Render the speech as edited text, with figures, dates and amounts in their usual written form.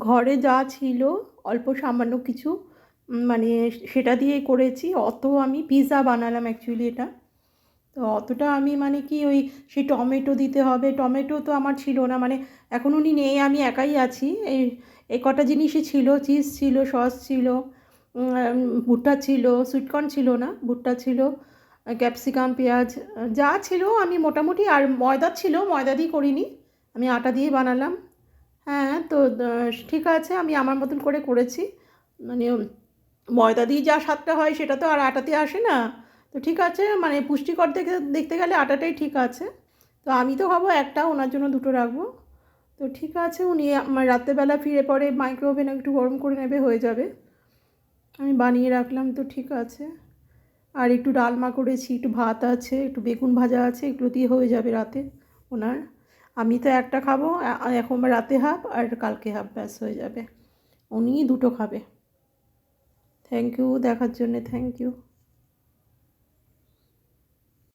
ঘরে যা ছিল অল্প সামান্য কিছু মানে সেটা দিয়েই করেছি। অত আমি পিৎজা বানালাম অ্যাকচুয়ালি এটা। তো অতটা আমি মানে কি ওই সেই টমেটো দিতে হবে, টমেটো তো আমার ছিল না, মানে এখন উনি নেই, আমি একাই আছি। এই কটা জিনিসই ছিল, চিজ ছিল, সস ছিল, ভুট্টা ছিল, সুইটকর্ন ছিল না, ভুট্টা ছিল, ক্যাপসিকাম, পেঁয়াজ, যা ছিল আমি মোটামুটি, আর ময়দা ছিল, ময়দা দিয়ে করিনি, আমি আটা দিয়ে বানালাম। হ্যাঁ, তো ঠিক আছে, আমি আমার মতন করে করেছি। মানে ময়দা দিয়ে যা স্বাদটা হয় সেটা তো আর আটাতে আসে না। তো ঠিক আছে, মানে পুষ্টিকর দেখতে গেলে আটাটাই ঠিক আছে। তো আমি তো ভাবো একটা, ওনার জন্য দুটো রাখবো। তো ঠিক আছে, উনি আমার রাত্রেবেলা ফিরে পরে মাইক্রো ওভেনে একটু গরম করে নেবে, হয়ে যাবে। আমি বানিয়ে রাখলাম, তো ঠিক আছে। আর একটু ডালমা করেছি, একটু ভাত আছে, একটু বেগুন ভাজা আছে, এগুলো দিয়ে হয়ে যাবে রাতে ওনার। আমি তো একটা খাবো, এখন রাতে হাফ আর কালকে হাফ, ব্যাস হয়ে যাবে। উনি দুটো খাবে। থ্যাংক ইউ দেখার জন্যে, থ্যাংক ইউ।